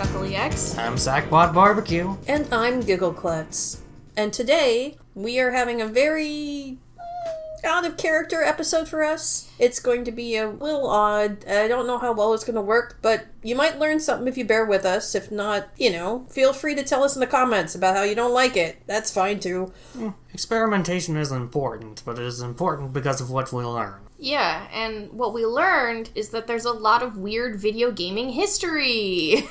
Honeyshuckleex. I'm Sackbot Barbecue. And I'm Giggleklutz. And today, we are having a very out-of-character episode for us. It's going to be a little odd. I don't know how well it's going to work, but you might learn something if you bear with us. If not, feel free to tell us in the comments about how you don't like it. That's fine, too. Experimentation is important, but it is important because of what we learn. Yeah, and what we learned is that there's a lot of weird video gaming history.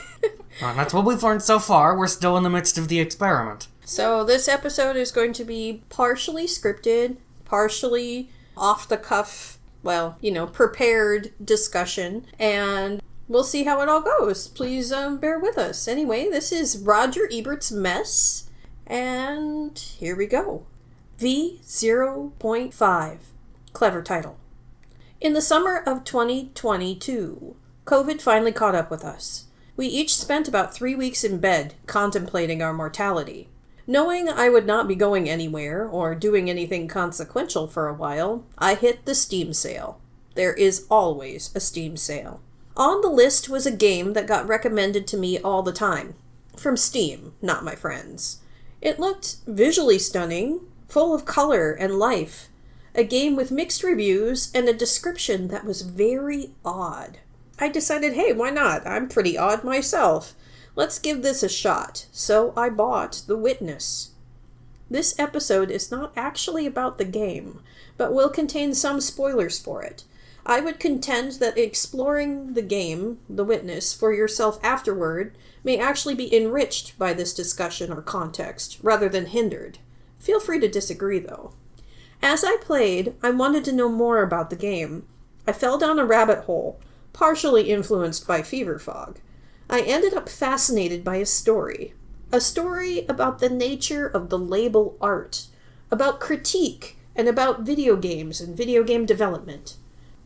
That's what we've learned so far. We're still in the midst of the experiment. So this episode is going to be partially scripted, partially off-the-cuff, prepared discussion, and we'll see how it all goes. Please bear with us. Anyway, this is Roger Ebert's Mess, and here we go. V0.5. Clever title. In the summer of 2022, COVID finally caught up with us. We each spent about 3 weeks in bed, contemplating our mortality. Knowing I would not be going anywhere or doing anything consequential for a while, I hit the Steam sale. There is always a Steam sale. On the list was a game that got recommended to me all the time. From Steam, not my friends. It looked visually stunning, full of color and life. A game with mixed reviews and a description that was very odd. I decided, hey, why not? I'm pretty odd myself. Let's give this a shot. So I bought The Witness. This episode is not actually about the game, but will contain some spoilers for it. I would contend that exploring the game, The Witness, for yourself afterward may actually be enriched by this discussion or context, rather than hindered. Feel free to disagree, though. As I played, I wanted to know more about the game. I fell down a rabbit hole, partially influenced by fever fog. I ended up fascinated by a story about the nature of the label art, about critique, and about video games and video game development.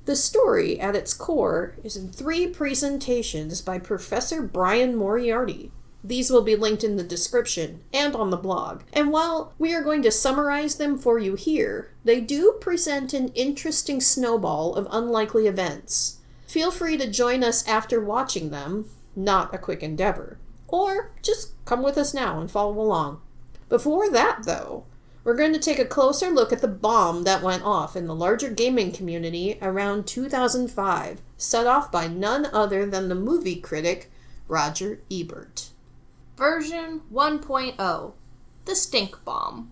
The story, at its core, is in 3 presentations by Professor Brian Moriarty. These will be linked in the description and on the blog. And while we are going to summarize them for you here, they do present an interesting snowball of unlikely events. Feel free to join us after watching them. Not a quick endeavor. Or just come with us now and follow along. Before that, though, we're going to take a closer look at the bomb that went off in the larger gaming community around 2005, set off by none other than the movie critic Roger Ebert. Version 1.0. The Stink Bomb.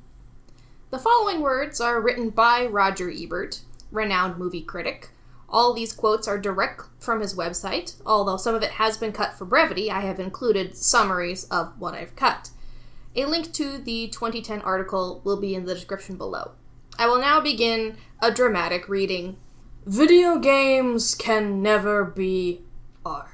The following words are written by Roger Ebert, renowned movie critic. All these quotes are direct from his website, although some of it has been cut for brevity. I have included summaries of what I've cut. A link to the 2010 article will be in the description below. I will now begin a dramatic reading. Video games can never be art.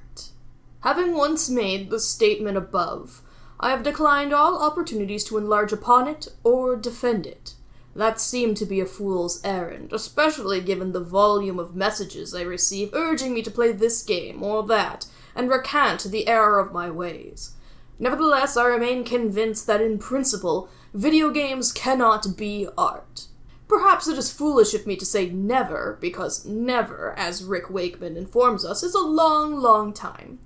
Having once made the statement above, I have declined all opportunities to enlarge upon it or defend it. That seemed to be a fool's errand, especially given the volume of messages I receive urging me to play this game or that, and recant the error of my ways. Nevertheless, I remain convinced that in principle, video games cannot be art. Perhaps it is foolish of me to say never, because never, as Rick Wakeman informs us, is a long, long time.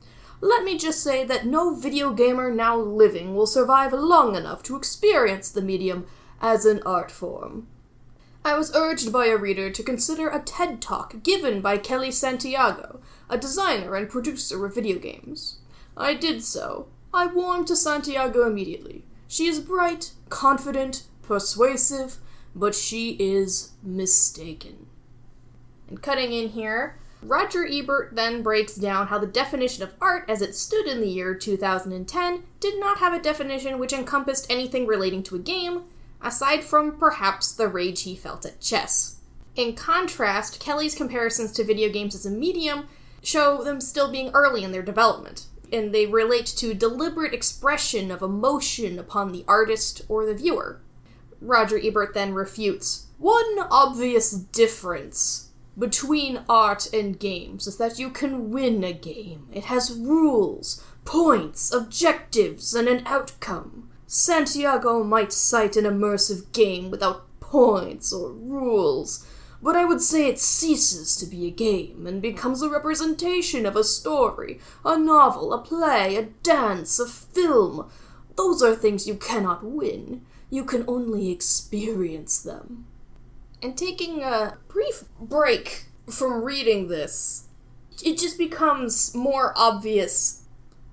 Let me just say that no video gamer now living will survive long enough to experience the medium as an art form. I was urged by a reader to consider a TED Talk given by Kelly Santiago, a designer and producer of video games. I did so. I warmed to Santiago immediately. She is bright, confident, persuasive, but she is mistaken. And cutting in here, Roger Ebert then breaks down how the definition of art as it stood in the year 2010 did not have a definition which encompassed anything relating to a game, aside from perhaps the rage he felt at chess. In contrast, Kelly's comparisons to video games as a medium show them still being early in their development, and they relate to deliberate expression of emotion upon the artist or the viewer. Roger Ebert then refutes, "One obvious difference between art and games is that you can win a game. It has rules, points, objectives, and an outcome. Santiago might cite an immersive game without points or rules, but I would say it ceases to be a game and becomes a representation of a story, a novel, a play, a dance, a film. Those are things you cannot win. You can only experience them. And taking a brief break from reading this, it just becomes more obvious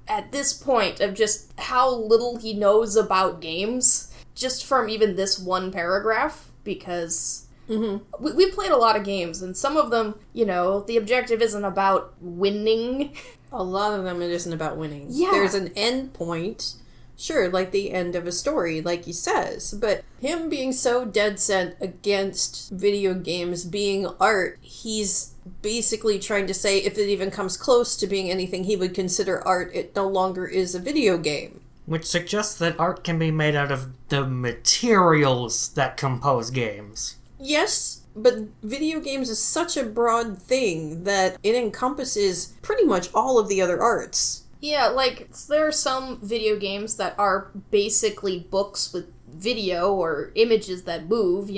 at this point of just how little he knows about games, just from even this one paragraph, because we played a lot of games, and some of them, the objective isn't about winning. A lot of them, it isn't about winning. Yeah. There's an end point. Sure, like the end of a story, like he says. But him being so dead set against video games being art, he's basically trying to say if it even comes close to being anything he would consider art, it no longer is a video game. Which suggests that art can be made out of the materials that compose games. Yes, but video games is such a broad thing that it encompasses pretty much all of the other arts. Yeah, there are some video games that are basically books with video or images that move,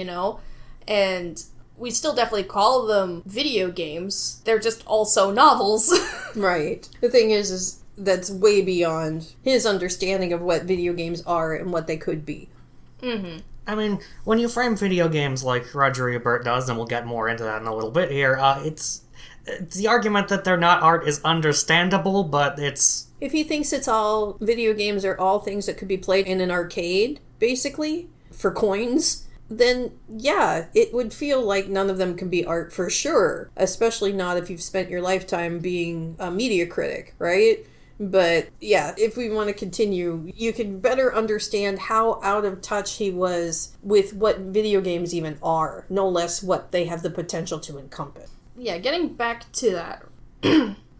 and we still definitely call them video games. They're just also novels. Right. The thing is that's way beyond his understanding of what video games are and what they could be. Mm-hmm. I mean, when you frame video games like Roger Ebert does, and we'll get more into that in a little bit here, it's the argument that they're not art is understandable, but it's... If he thinks it's all video games are all things that could be played in an arcade, basically, for coins, then yeah, it would feel like none of them can be art for sure. Especially not if you've spent your lifetime being a media critic, right? But yeah, if we want to continue, you can better understand how out of touch he was with what video games even are, no less what they have the potential to encompass. Yeah, getting back to that.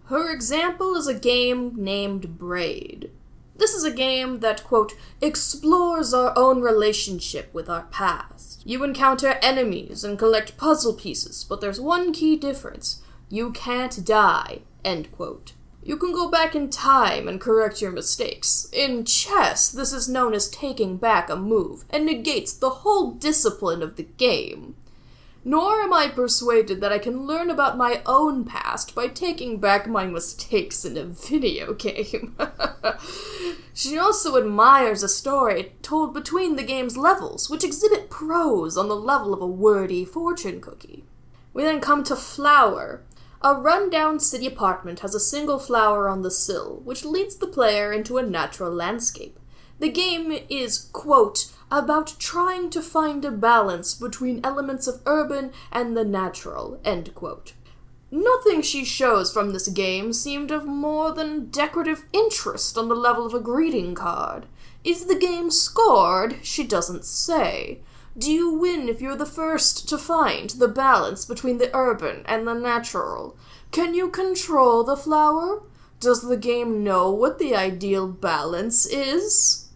Her example is a game named Braid. This is a game that, quote, explores our own relationship with our past. You encounter enemies and collect puzzle pieces, but there's one key difference. You can't die, end quote. You can go back in time and correct your mistakes. In chess, this is known as taking back a move, and negates the whole discipline of the game. Nor am I persuaded that I can learn about my own past by taking back my mistakes in a video game. She also admires a story told between the game's levels, which exhibit prose on the level of a wordy fortune cookie. We then come to Flower. A run-down city apartment has a single flower on the sill, which leads the player into a natural landscape. The game is, quote, about trying to find a balance between elements of urban and the natural, end quote. Nothing she shows from this game seemed of more than decorative interest on the level of a greeting card. Is the game scored? She doesn't say. Do you win if you're the first to find the balance between the urban and the natural? Can you control the flower? Does the game know what the ideal balance is?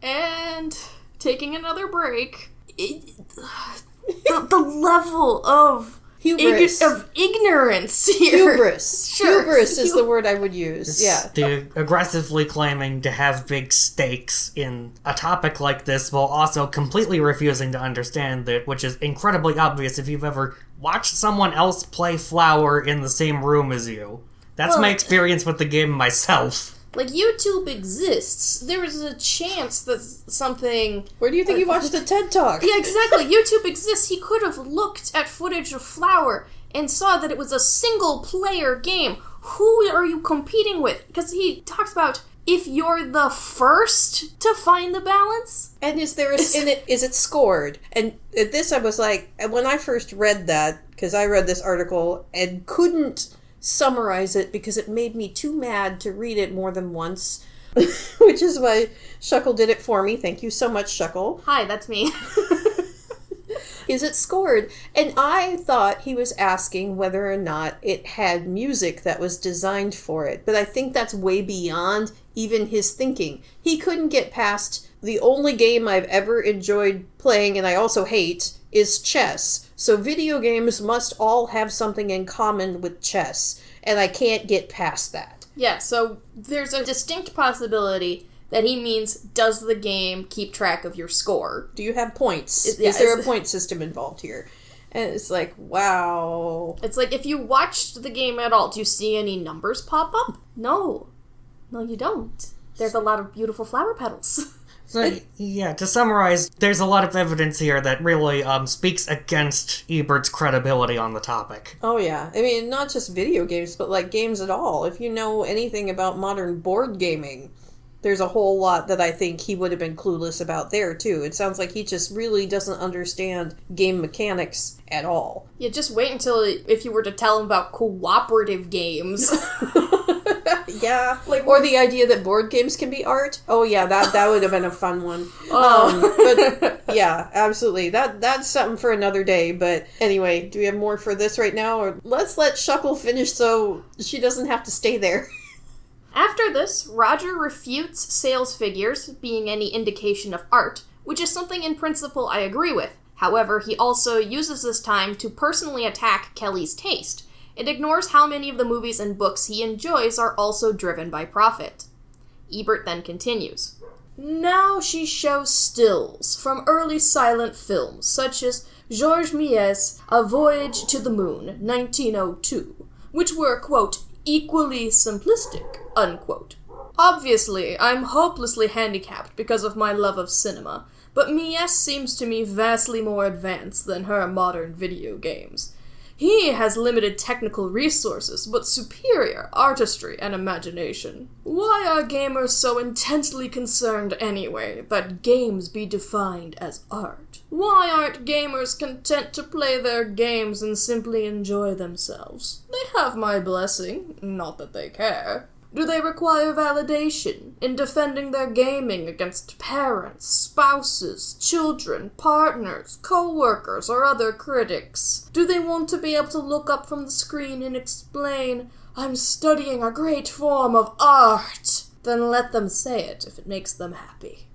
And taking another break, the level of Hubris. of ignorance here. Hubris. Sure. Hubris is the word I would use. Yeah. The aggressively claiming to have big stakes in a topic like this while also completely refusing to understand it, which is incredibly obvious if you've ever watched someone else play Flower in the same room as you. That's my experience with the game myself. Like, YouTube exists. There is a chance that something... Where do you think you watched the TED Talk? Yeah, exactly. YouTube exists. He could have looked at footage of Flower and saw that it was a single-player game. Who are you competing with? Because he talks about if you're the first to find the balance. And is it scored? And at this I was like, when I first read that, because I read this article and couldn't summarize it because it made me too mad to read it more than once, which is why Shuckle did it for me. Thank you so much, Shuckle. Hi, that's me. Is it scored? And I thought he was asking whether or not it had music that was designed for it, but I think that's way beyond even his thinking. He couldn't get past the only game I've ever enjoyed playing, and I also hate, is chess. So video games must all have something in common with chess, and I can't get past that. Yeah, so there's a distinct possibility that he means, does the game keep track of your score? Do you have points? Is there a point system involved here? And it's like, wow. It's like, if you watched the game at all, do you see any numbers pop up? No. No, you don't. There's a lot of beautiful flower petals. So, yeah, to summarize, there's a lot of evidence here that really speaks against Ebert's credibility on the topic. Oh, yeah. I mean, not just video games, but, like, games at all. If you know anything about modern board gaming, there's a whole lot that I think he would have been clueless about there, too. It sounds like he just really doesn't understand game mechanics at all. Yeah, just wait until, if you were to tell him about cooperative games. Yeah. Or the idea that board games can be art. Oh, yeah, that would have been a fun one. But, yeah, absolutely. That's something for another day. But anyway, do we have more for this right now? Or let's let Shuckle finish so she doesn't have to stay there. After this, Roger refutes sales figures being any indication of art, which is something in principle I agree with. However, he also uses this time to personally attack Kelly's taste. It ignores how many of the movies and books he enjoys are also driven by profit. Ebert then continues. Now she shows stills from early silent films, such as Georges Méliès' A Voyage to the Moon, 1902, which were, quote, equally simplistic, unquote. Obviously, I'm hopelessly handicapped because of my love of cinema, but Méliès seems to me vastly more advanced than her modern video games. He has limited technical resources, but superior artistry and imagination. Why are gamers so intensely concerned anyway that games be defined as art? Why aren't gamers content to play their games and simply enjoy themselves? They have my blessing, not that they care. Do they require validation in defending their gaming against parents, spouses, children, partners, co-workers, or other critics? Do they want to be able to look up from the screen and explain, I'm studying a great form of art? Then let them say it if it makes them happy.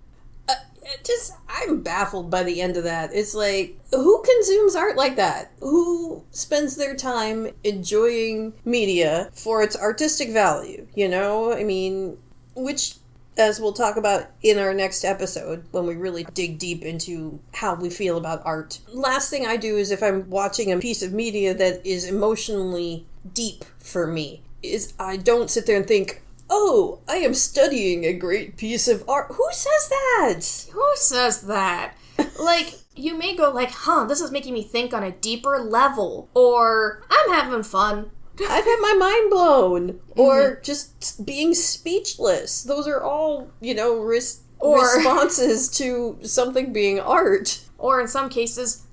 I'm baffled by the end of that. It's like, who consumes art like that? Who spends their time enjoying media for its artistic value? You know? I mean, which, as we'll talk about in our next episode, when we really dig deep into how we feel about art. Last thing I do is if I'm watching a piece of media that is emotionally deep for me, is I don't sit there and think, oh, I am studying a great piece of art. Who says that? Who says that? Like, you may go like, this is making me think on a deeper level. Or, I'm having fun. I've had my mind blown. Or just being speechless. Those are all, responses to something being art. Or in some cases,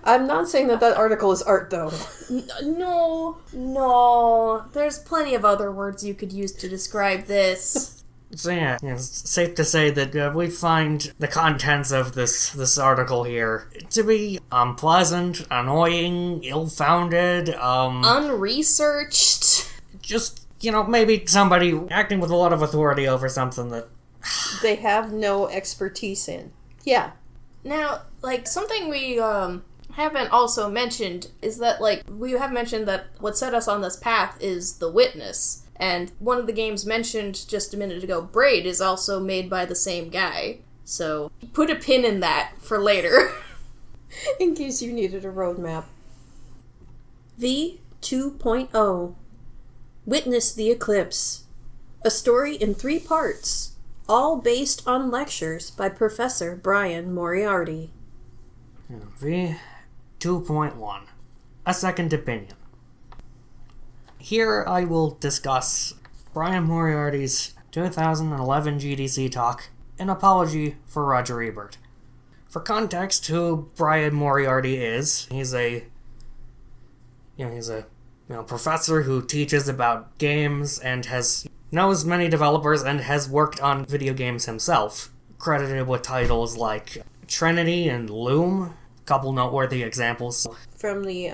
I'm not saying that article is art, though. No. There's plenty of other words you could use to describe this. So yeah, it's safe to say that we find the contents of this article here to be unpleasant, annoying, ill-founded, unresearched. Just, maybe somebody acting with a lot of authority over something that they have no expertise in. Yeah. Now, something we haven't also mentioned is that, we have mentioned that what set us on this path is The Witness. And one of the games mentioned just a minute ago, Braid, is also made by the same guy. So, put a pin in that for later. In case you needed a roadmap. V 2.0. Witness the Eclipse. A story in 3 parts. All based on lectures by Professor Brian Moriarty. V 2.1. A second opinion. Here I will discuss Brian Moriarty's 2011 GDC talk, An Apology for Roger Ebert. For context, who Brian Moriarty is, he's a professor who teaches about games and knows many developers and has worked on video games himself, credited with titles like Trinity and Loom, a couple noteworthy examples. From the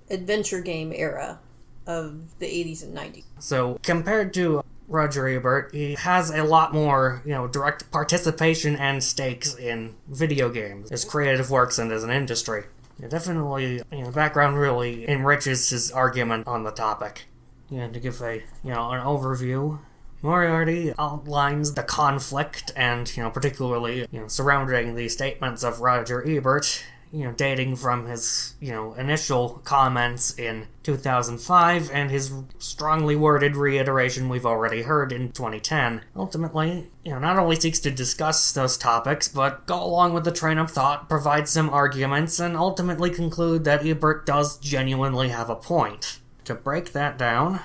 adventure game era of the 80s and 90s. So, compared to Roger Ebert, he has a lot more, direct participation and stakes in video games, his creative works, and as an industry. Definitely, the background really enriches his argument on the topic. To give an overview, Moriarty outlines the conflict and, particularly, surrounding the statements of Roger Ebert, dating from his, initial comments in 2005 and his strongly worded reiteration we've already heard in 2010. Ultimately, not only seeks to discuss those topics, but go along with the train of thought, provide some arguments, and ultimately conclude that Ebert does genuinely have a point. To break that down,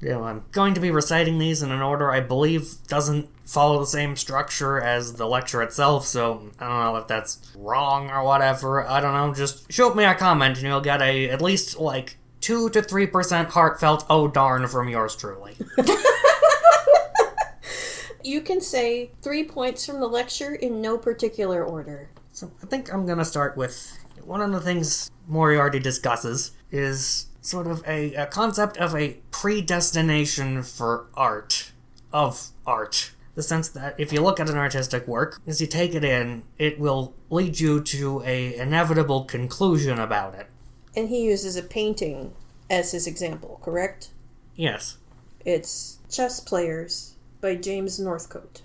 I'm going to be reciting these in an order I believe doesn't follow the same structure as the lecture itself, so I don't know if that's wrong or whatever. I don't know, just shoot me a comment and you'll get at least 2 to 3% heartfelt oh darn from yours truly. You can say 3 points from the lecture in no particular order. So I think I'm gonna start with one of the things Moriarty discusses is sort of a concept of a predestination for art, of art. The sense that if you look at an artistic work, as you take it in, it will lead you to a inevitable conclusion about it. And he uses a painting as his example, correct? Yes. It's Chess Players by James Northcote.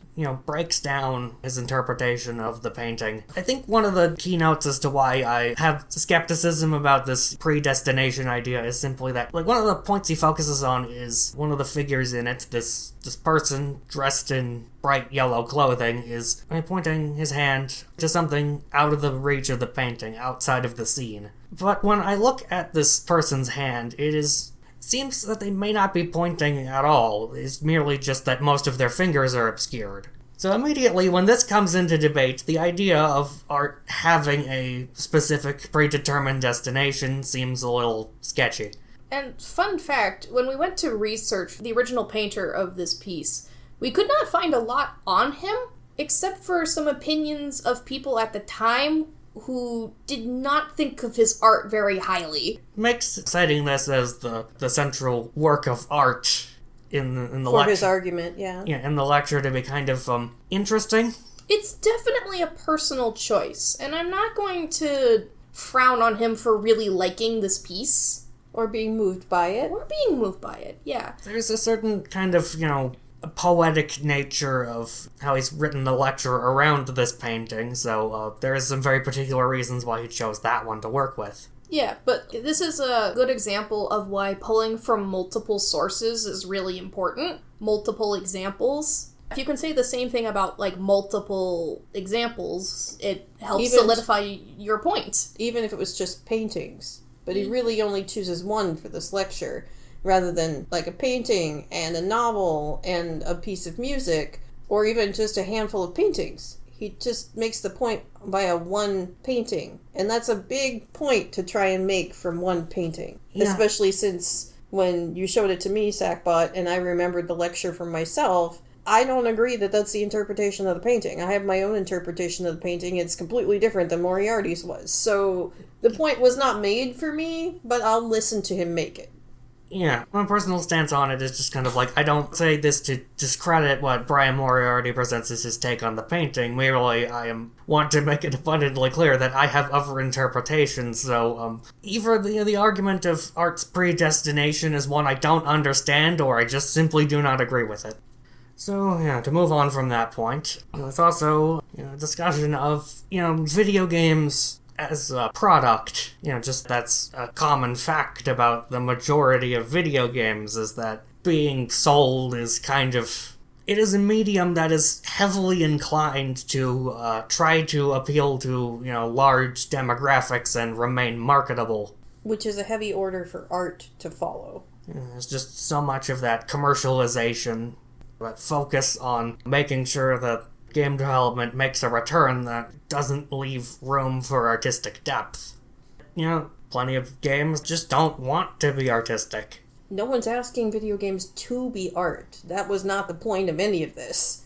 Breaks down his interpretation of the painting. I think one of the keynotes as to why I have skepticism about this predestination idea is simply that, one of the points he focuses on is one of the figures in it, this person dressed in bright yellow clothing, is pointing his hand to something out of the reach of the painting, outside of the scene. But when I look at this person's hand, seems that they may not be pointing at all. It's merely just that most of their fingers are obscured. So immediately, when this comes into debate, the idea of art having a specific predetermined destination seems a little sketchy. And fun fact, when we went to research the original painter of this piece, we could not find a lot on him, except for some opinions of people at the time who did not think of his art very highly. Makes citing this as the central work of art in the for lecture. his argument, yeah. Yeah, in the lecture to be kind of interesting. It's definitely a personal choice, and I'm not going to frown on him for really liking this piece. Or being moved by it. Yeah. There's a certain kind of, poetic nature of how he's written the lecture around this painting, so there is some very particular reasons why he chose that one to work with. Yeah, but this is a good example of why pulling from multiple sources is really important. Multiple examples. If you can say the same thing about, multiple examples, it helps solidify your point. Even if it was just paintings. But he really only chooses one for this lecture, rather than, a painting and a novel and a piece of music, or even just a handful of paintings. He just makes the point via one painting. And that's a big point to try and make from one painting. Yeah. Especially since when you showed it to me, Sackbot, and I remembered the lecture for myself, I don't agree that that's the interpretation of the painting. I have my own interpretation of the painting. It's completely different than Moriarty's was. So the point was not made for me, but I'll listen to him make it. Yeah, my personal stance on it is just kind of I don't say this to discredit what Brian Moriarty presents as his take on the painting, merely I want to make it abundantly clear that I have other interpretations, so either the argument of art's predestination is one I don't understand, or I just simply do not agree with it. So, to move on from that point, there's also a discussion of, video games as a product. Just that's a common fact about the majority of video games, is that being sold is it is a medium that is heavily inclined to try to appeal to, large demographics and remain marketable. Which is a heavy order for art to follow. There's just so much of that commercialization, that focus on making sure that game development makes a return that doesn't leave room for artistic depth. Plenty of games just don't want to be artistic. No one's asking video games to be art. That was not the point of any of this.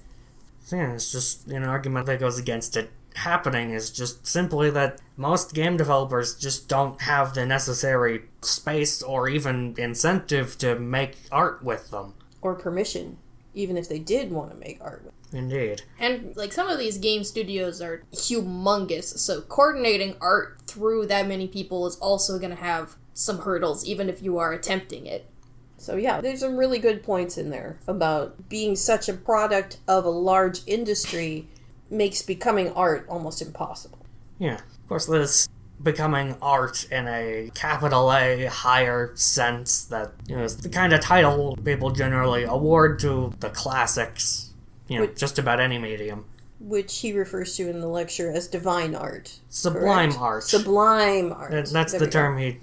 Yeah, it's just an argument that goes against it happening is just simply that most game developers just don't have the necessary space or even incentive to make art with them. Or permission, even if they did want to make art with them. Indeed. And, some of these game studios are humongous, so coordinating art through that many people is also going to have some hurdles, even if you are attempting it. So yeah, there's some really good points in there about being such a product of a large industry makes becoming art almost impossible. Yeah. Of course, this becoming art in a capital A higher sense that, is the kind of title people generally award to the classics, just about any medium. Which he refers to in the lecture as divine art. Sublime correct? art. Sublime art. That's the term he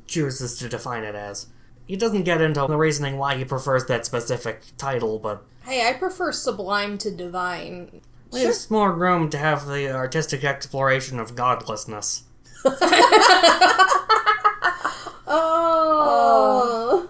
chooses to define it as. He doesn't get into the reasoning why he prefers that specific title, but... Hey, I prefer sublime to divine. There's more room to have the artistic exploration of godlessness. Oh,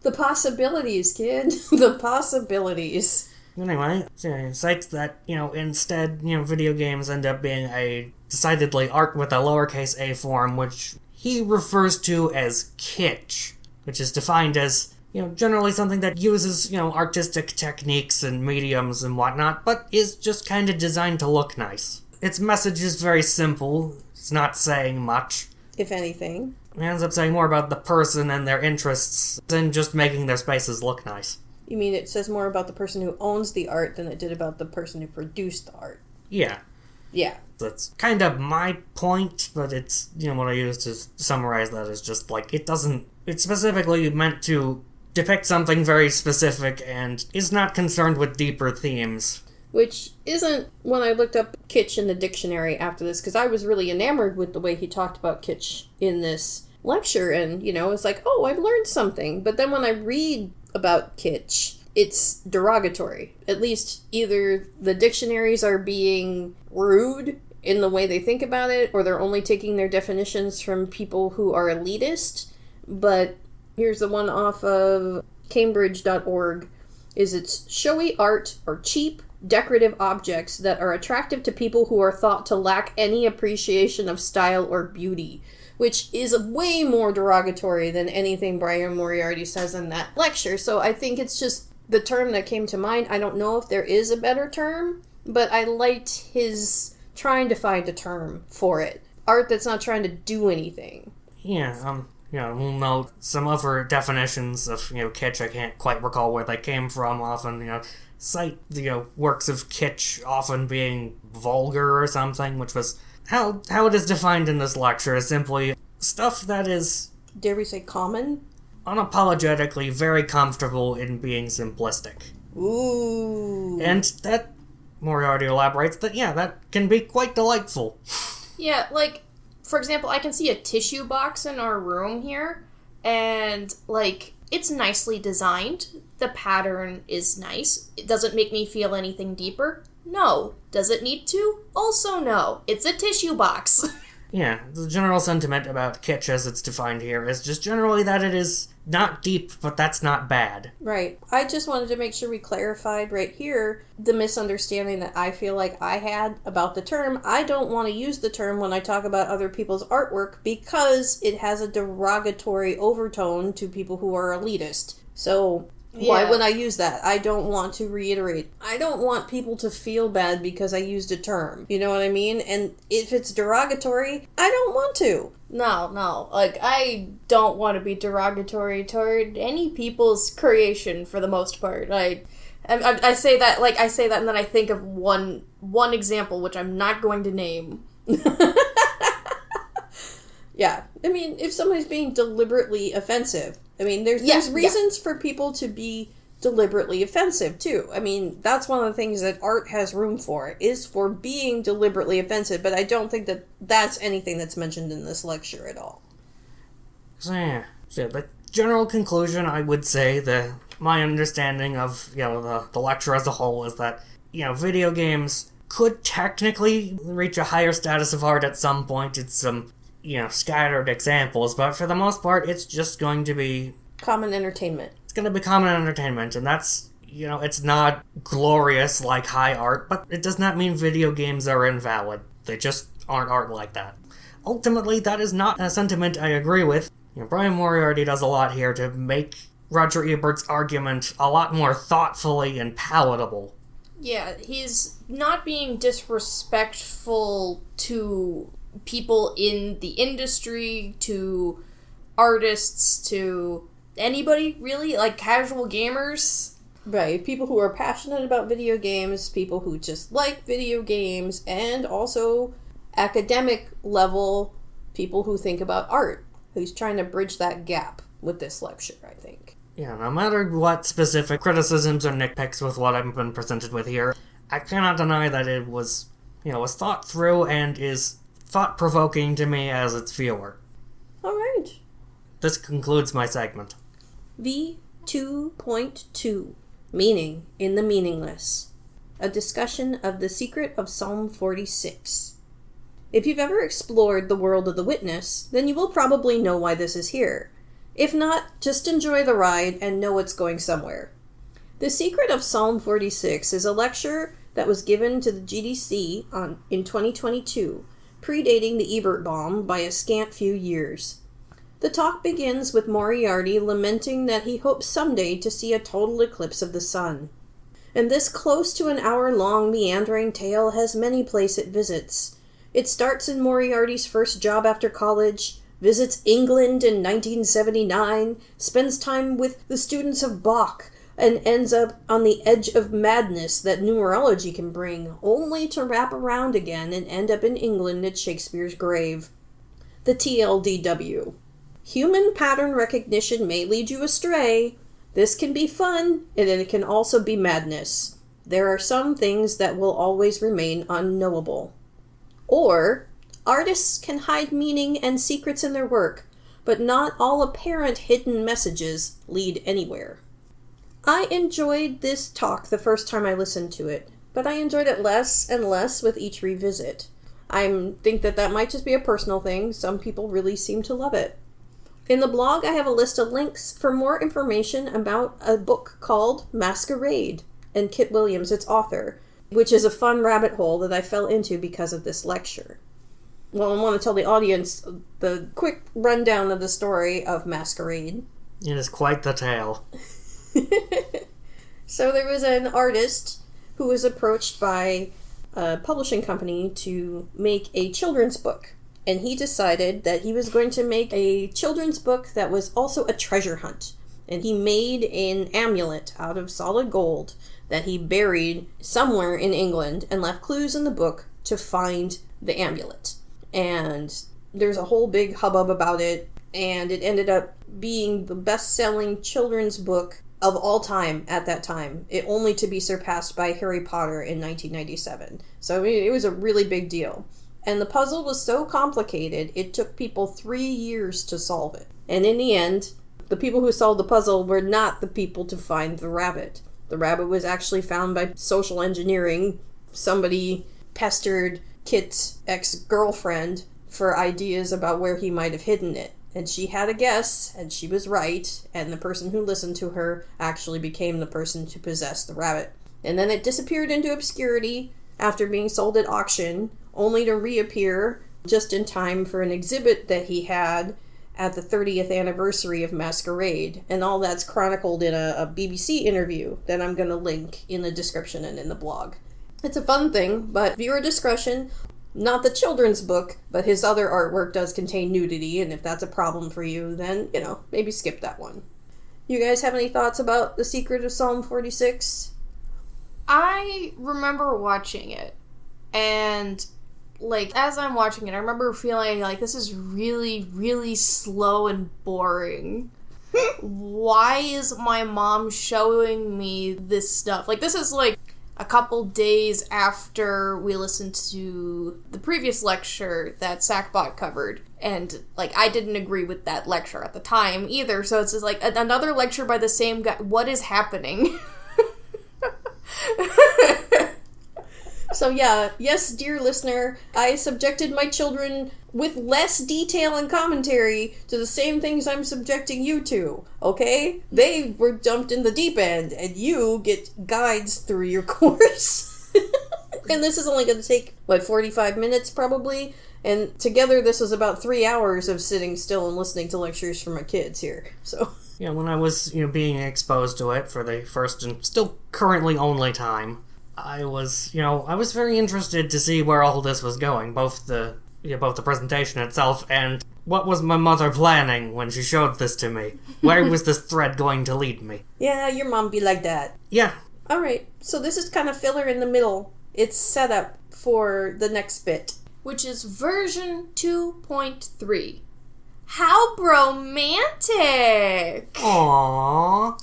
the possibilities, kid. The possibilities. Anyway, so he cites that, instead, video games end up being a decidedly art with a lowercase a form, which he refers to as kitsch, which is defined as, generally something that uses, artistic techniques and mediums and whatnot, but is just kind of designed to look nice. Its message is very simple. It's not saying much. If anything. It ends up saying more about the person and their interests than just making their spaces look nice. You mean it says more about the person who owns the art than it did about the person who produced the art? Yeah. Yeah. That's kind of my point, but it's, what I use to summarize that is just, it's specifically meant to depict something very specific and is not concerned with deeper themes. Which isn't when I looked up kitsch in the dictionary after this, because I was really enamored with the way he talked about kitsch in this lecture, and, it's like, oh, I've learned something. But then when I read about kitsch, it's derogatory. At least either the dictionaries are being rude in the way they think about it, or they're only taking their definitions from people who are elitist. But here's the one off of Cambridge.org. It's showy art or cheap, decorative objects that are attractive to people who are thought to lack any appreciation of style or beauty, which is way more derogatory than anything Brian Moriarty says in that lecture. So I think it's just the term that came to mind. I don't know if there is a better term, but I liked his trying to find a term for it. Art that's not trying to do anything. Yeah, we'll note some other definitions of, kitsch. I can't quite recall where they came from. Often, cite, works of kitsch often being vulgar or something, which was how it is defined in this lecture is simply stuff that is... Dare we say common? Unapologetically very comfortable in being simplistic. Ooh. And that, Moriarty elaborates, that can be quite delightful. Yeah, for example, I can see a tissue box in our room here, and, it's nicely designed. The pattern is nice. It doesn't make me feel anything deeper. No. Does it need to? Also no. It's a tissue box. Yeah, the general sentiment about kitsch as it's defined here is just generally that it is not deep, but that's not bad. Right. I just wanted to make sure we clarified right here the misunderstanding that I feel like I had about the term. I don't want to use the term when I talk about other people's artwork because it has a derogatory overtone to people who are elitist. So... why would I use that? I don't want to reiterate. I don't want people to feel bad because I used a term. You know what I mean? And if it's derogatory, I don't want to. No. I don't want to be derogatory toward any people's creation for the most part. I say that, and then I think of one example, which I'm not going to name. Yeah. I mean, if somebody's being deliberately offensive, there's reasons for people to be deliberately offensive, too. That's one of the things that art has room for, is for being deliberately offensive, but I don't think that that's anything that's mentioned in this lecture at all. So the general conclusion, I would say, that my understanding of, the lecture as a whole is that, video games could technically reach a higher status of art at some point. It's some... scattered examples, but for the most part, it's just going to be... common entertainment. It's going to be common entertainment, and that's, it's not glorious like high art, but it does not mean video games are invalid. They just aren't art like that. Ultimately, that is not a sentiment I agree with. Brian Moriarty does a lot here to make Roger Ebert's argument a lot more thoughtfully and palatable. Yeah, he's not being disrespectful to... people in the industry, to artists, to anybody, really? Like, casual gamers? Right, people who are passionate about video games, people who just like video games, and also academic level people who think about art, who's trying to bridge that gap with this lecture, I think. Yeah, no matter what specific criticisms or nitpicks with what I've been presented with here, I cannot deny that it was, was thought through and is thought-provoking to me as its viewer. Alright. This concludes my segment. V2.2. Meaning in the meaningless. A discussion of the secret of Psalm 46. If you've ever explored the world of the witness, then you will probably know why this is here. If not, just enjoy the ride and know it's going somewhere. The secret of Psalm 46 is a lecture that was given to the GDC in 2022, predating the Ebert bomb by a scant few years. The talk begins with Moriarty lamenting that he hopes someday to see a total eclipse of the sun. And this close to an hour-long meandering tale has many places it visits. It starts in Moriarty's first job after college, visits England in 1979, spends time with the students of Bach, and ends up on the edge of madness that numerology can bring, only to wrap around again and end up in England at Shakespeare's grave. The TLDW. Human pattern recognition may lead you astray. This can be fun, and it can also be madness. There are some things that will always remain unknowable. Or, artists can hide meaning and secrets in their work, but not all apparent hidden messages lead anywhere. I enjoyed this talk the first time I listened to it, but I enjoyed it less and less with each revisit. I think that might just be a personal thing. Some people really seem to love it. In the blog, I have a list of links for more information about a book called Masquerade, and Kit Williams, its author, which is a fun rabbit hole that I fell into because of this lecture. Well, I want to tell the audience the quick rundown of the story of Masquerade. It is quite the tale. So there was an artist who was approached by a publishing company to make a children's book. And he decided that he was going to make a children's book that was also a treasure hunt. And he made an amulet out of solid gold that he buried somewhere in England and left clues in the book to find the amulet. And there's a whole big hubbub about it, and it ended up being the best-selling children's book of all time at that time, only to be surpassed by Harry Potter in 1997. So I mean, it was a really big deal. And the puzzle was so complicated, it took people 3 years to solve it. And in the end, the people who solved the puzzle were not the people to find the rabbit. The rabbit was actually found by social engineering. Somebody pestered Kit's ex-girlfriend for ideas about where he might have hidden it. And she had a guess, and she was right, and the person who listened to her actually became the person to possess the rabbit. And then it disappeared into obscurity after being sold at auction, only to reappear just in time for an exhibit that he had at the 30th anniversary of Masquerade. And all that's chronicled in a BBC interview that I'm going to link in the description and in the blog. It's a fun thing, but viewer discretion. Not the children's book, but his other artwork does contain nudity, and if that's a problem for you, then, maybe skip that one. You guys have any thoughts about The Secret of Psalm 46? I remember watching it, and as I'm watching it, I remember feeling like this is really, really slow and boring. Why is my mom showing me this stuff? This is a couple days after we listened to the previous lecture that Sackbot covered. And, I didn't agree with that lecture at the time either. So it's just, another lecture by the same guy. What is happening? So yeah, yes, dear listener, I subjected my children with less detail and commentary to the same things I'm subjecting you to, okay? They were dumped in the deep end, and you get guides through your course. And this is only going to take, 45 minutes probably? And together this was about 3 hours of sitting still and listening to lectures from my kids here, so... Yeah, when I was, being exposed to it for the first and still currently only time, I was very interested to see where all this was going, both the presentation itself and What was my mother planning when she showed this to me? Where was this thread going to lead me? Yeah, your mom be like that. Yeah. Alright, so this is kind of filler in the middle. It's set up for the next bit. Which is version 2.3. How bromantic! Aww.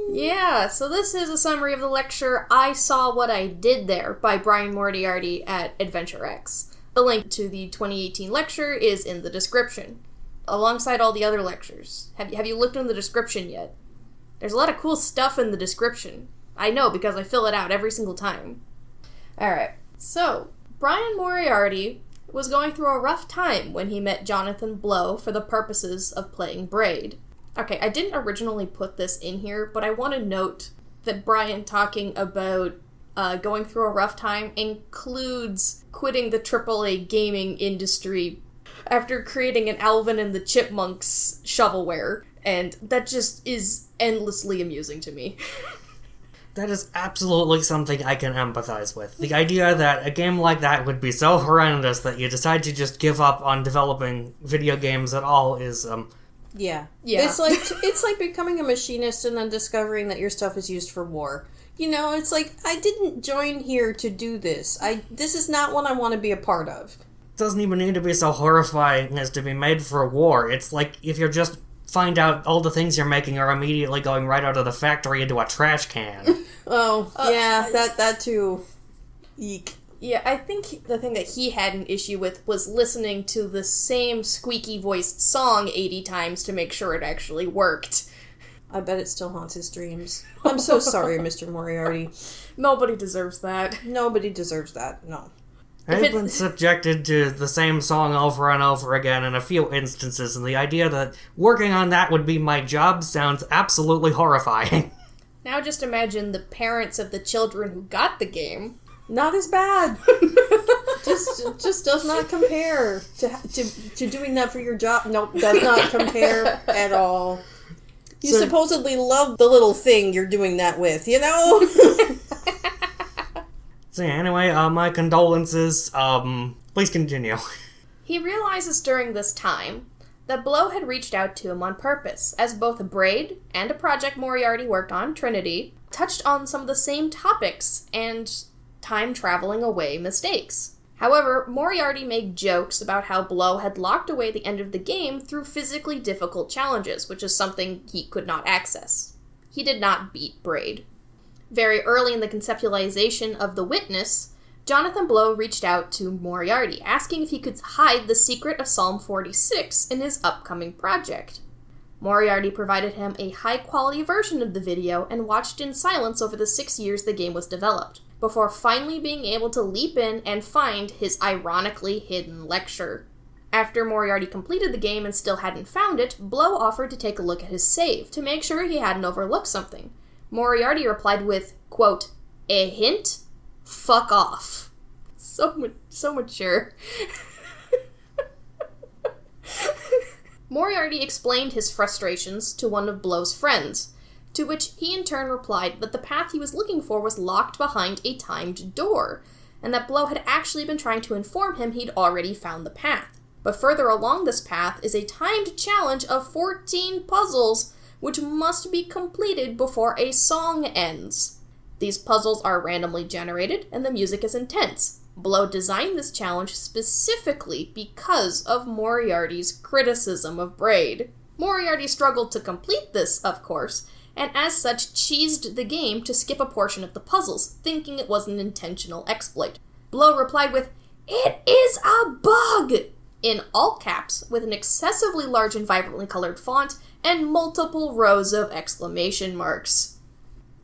Yeah, so this is a summary of the lecture I Saw What I Did There by Brian Moriarty at Adventure X. The link to the 2018 lecture is in the description, alongside all the other lectures. Have you looked in the description yet? There's a lot of cool stuff in the description. I know, because I fill it out every single time. Alright, so, Brian Moriarty was going through a rough time when he met Jonathan Blow for the purposes of playing Braid. Okay, I didn't originally put this in here, but I want to note that Brian talking about going through a rough time includes quitting the AAA gaming industry after creating an Alvin and the Chipmunks shovelware, and that just is endlessly amusing to me. That is absolutely something I can empathize with. The idea that a game like that would be so horrendous that you decide to just give up on developing video games at all is, Yeah. Yeah. It's like becoming a machinist and then discovering that your stuff is used for war. You know, it's like, I didn't join here to do this. This is not what I want to be a part of. doesn't even need to be so horrifying as to be made for war. It's like if you just find out all the things you're making are immediately going right out of the factory into a trash can. Oh, yeah, that too. Eek. Yeah, I think the thing that he had an issue with was listening to the same squeaky-voiced song 80 times to make sure it actually worked. I bet it still haunts his dreams. I'm so sorry, Mr. Moriarty. Nobody deserves that. Nobody deserves that, no. I've been subjected to the same song over and over again in a few instances, and the idea that working on that would be my job sounds absolutely horrifying. Now just imagine the parents of the children who got the game. Not as bad. just does not compare to doing that for your job. Nope, does not compare at all. You supposedly love the little thing you're doing that with, you know? So yeah, anyway, my condolences. Please continue. He realizes during this time that Blow had reached out to him on purpose, as both Braid and a project Moriarty worked on, Trinity, touched on some of the same topics and time-traveling away mistakes. However, Moriarty made jokes about how Blow had locked away the end of the game through physically difficult challenges, which is something he could not access. He did not beat Braid. Very early in the conceptualization of The Witness, Jonathan Blow reached out to Moriarty, asking if he could hide the secret of Psalm 46 in his upcoming project. Moriarty provided him a high-quality version of the video and watched in silence over the 6 years the game was developed, before finally being able to leap in and find his ironically hidden lecture. After Moriarty completed the game and still hadn't found it, Blow offered to take a look at his save to make sure he hadn't overlooked something. Moriarty replied with, quote, "A hint? Fuck off." So mature. Moriarty explained his frustrations to one of Blow's friends, to which he in turn replied that the path he was looking for was locked behind a timed door, and that Blow had actually been trying to inform him he'd already found the path. But further along this path is a timed challenge of 14 puzzles, which must be completed before a song ends. These puzzles are randomly generated, and the music is intense. Blow designed this challenge specifically because of Moriarty's criticism of Braid. Moriarty struggled to complete this, of course, and as such cheesed the game to skip a portion of the puzzles, thinking it was an intentional exploit. Blow replied with, "It is a bug!" in all caps, with an excessively large and vibrantly colored font, and multiple rows of exclamation marks.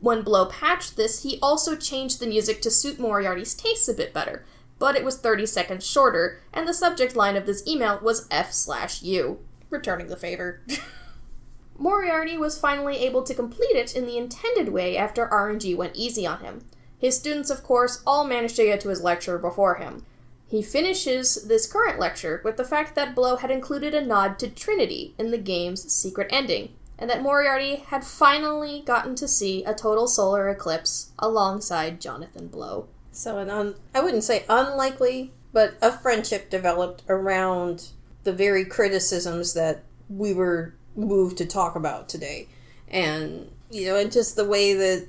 When Blow patched this, he also changed the music to suit Moriarty's tastes a bit better, but it was 30 seconds shorter, and the subject line of this email was F/U, returning the favor. Moriarty was finally able to complete it in the intended way after RNG went easy on him. His students, of course, all managed to get to his lecture before him. He finishes this current lecture with the fact that Blow had included a nod to Trinity in the game's secret ending, and that Moriarty had finally gotten to see a total solar eclipse alongside Jonathan Blow. So I wouldn't say unlikely, but a friendship developed around the very criticisms that we were moved to talk about today. And, and just the way that,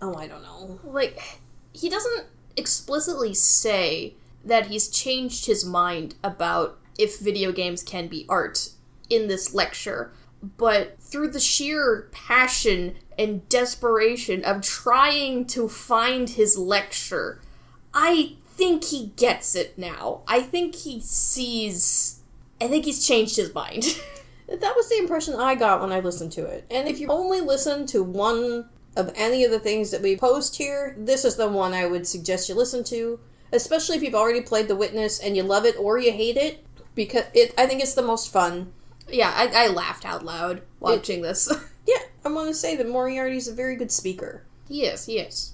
I don't know. Like, he doesn't explicitly say that he's changed his mind about if video games can be art in this lecture, but through the sheer passion and desperation of trying to find his lecture, I think he gets it now. I think he's changed his mind. That was the impression I got when I listened to it. And if you only listen to one of any of the things that we post here, this is the one I would suggest you listen to, especially if you've already played The Witness and you love it or you hate it, because I think it's the most fun. Yeah, I laughed out loud watching this. Yeah, I want to say that Moriarty's a very good speaker. He is. Yes.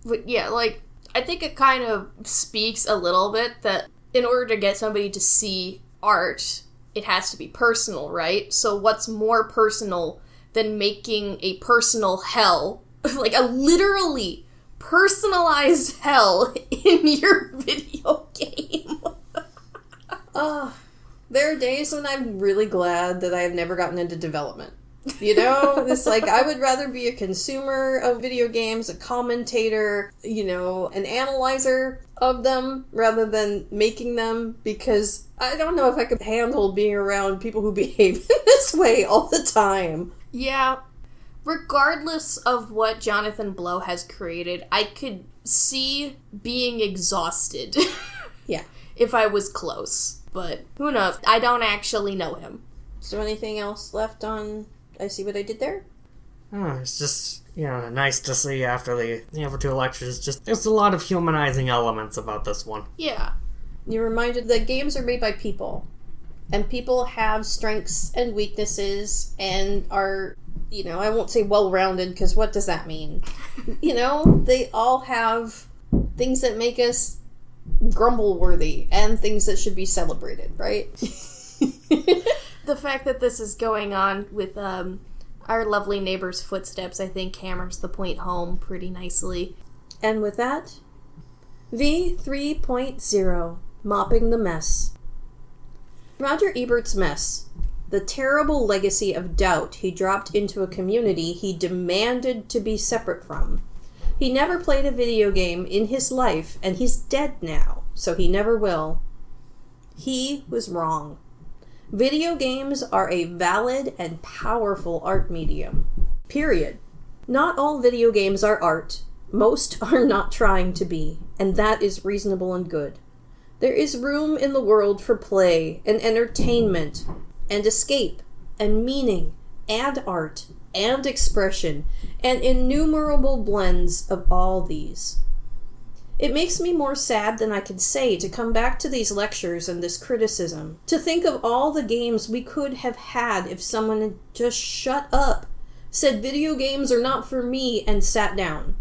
But yeah, like, I think it kind of speaks a little bit that in order to get somebody to see art, it has to be personal, right? So what's more personal than making a personal hell, like a literally personalized hell in your video game? There are days when I'm really glad that I have never gotten into development. It's like, I would rather be a consumer of video games, a commentator, an analyzer of them, rather than making them, because I don't know if I could handle being around people who behave this way all the time. Yeah. Regardless of what Jonathan Blow has created, I could see being exhausted. Yeah. If I was close. But who knows? I don't actually know him. So anything else left on I See What I Did There? Oh, it's just, nice to see after the other two lectures. Just, there's a lot of humanizing elements about this one. Yeah. You're reminded that games are made by people. And people have strengths and weaknesses and are, I won't say well-rounded, because what does that mean? They all have things that make us grumble-worthy and things that should be celebrated, right? The fact that this is going on with our lovely neighbor's footsteps, I think, hammers the point home pretty nicely. And with that, V 3.0, Mopping the Mess. Roger Ebert's mess, the terrible legacy of doubt he dropped into a community he demanded to be separate from. He never played a video game in his life, and he's dead now, so he never will. He was wrong. Video games are a valid and powerful art medium. Period. Not all video games are art. Most are not trying to be, and that is reasonable and good. There is room in the world for play and entertainment and escape and meaning and art and expression and innumerable blends of all these. It makes me more sad than I can say to come back to these lectures and this criticism, to think of all the games we could have had if someone had just shut up, said video games are not for me, and sat down.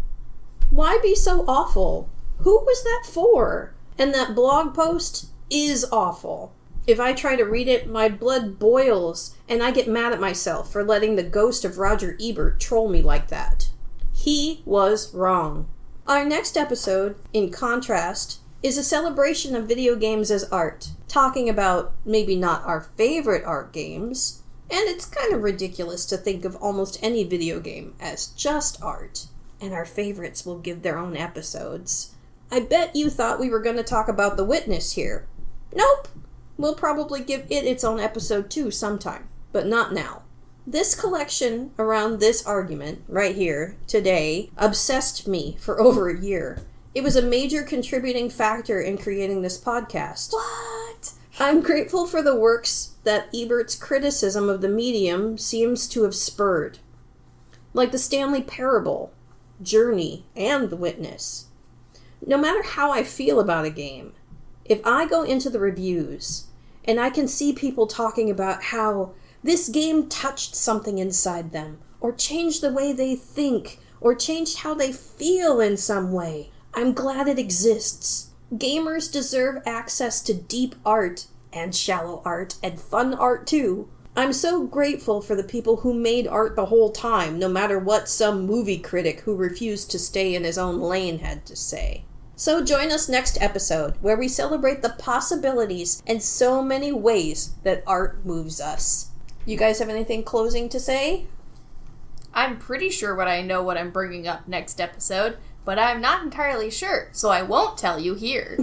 Why be so awful? Who was that for? And that blog post is awful. If I try to read it, my blood boils, and I get mad at myself for letting the ghost of Roger Ebert troll me like that. He was wrong. Our next episode, in contrast, is a celebration of video games as art, talking about maybe not our favorite art games, and it's kind of ridiculous to think of almost any video game as just art, and our favorites will give their own episodes. I bet you thought we were going to talk about The Witness here. Nope. We'll probably give it its own episode too sometime, but not now. This collection around this argument, right here, today, obsessed me for over a year. It was a major contributing factor in creating this podcast. What? I'm grateful for the works that Ebert's criticism of the medium seems to have spurred. Like the Stanley Parable, Journey, and The Witness. No matter how I feel about a game, if I go into the reviews and I can see people talking about how this game touched something inside them, or changed the way they think, or changed how they feel in some way, I'm glad it exists. Gamers deserve access to deep art, and shallow art, and fun art too. I'm so grateful for the people who made art the whole time, no matter what some movie critic who refused to stay in his own lane had to say. So join us next episode, where we celebrate the possibilities and so many ways that art moves us. You guys have anything closing to say? I'm pretty sure what I'm bringing up next episode, but I'm not entirely sure, so I won't tell you here.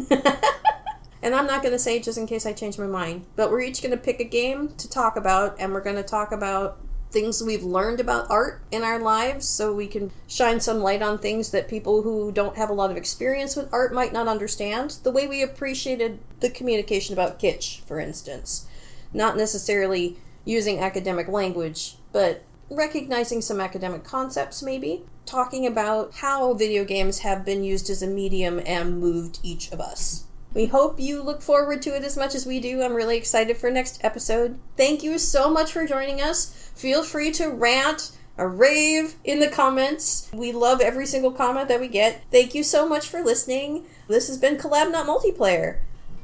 And I'm not going to say just in case I change my mind, but we're each going to pick a game to talk about, and we're going to talk about things we've learned about art in our lives, so we can shine some light on things that people who don't have a lot of experience with art might not understand. The way we appreciated the communication about kitsch, for instance. Not necessarily using academic language, but recognizing some academic concepts, maybe. Talking about how video games have been used as a medium and moved each of us. We hope you look forward to it as much as we do. I'm really excited for next episode. Thank you so much for joining us. Feel free to rant or rave in the comments. We love every single comment that we get. Thank you so much for listening. This has been Collab Not Multiplayer.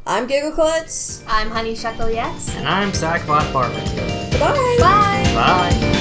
I'm Giggleklutz. I'm Honeyshuckleex. And I'm Sackbot Barbecue. Bye. Bye! Bye!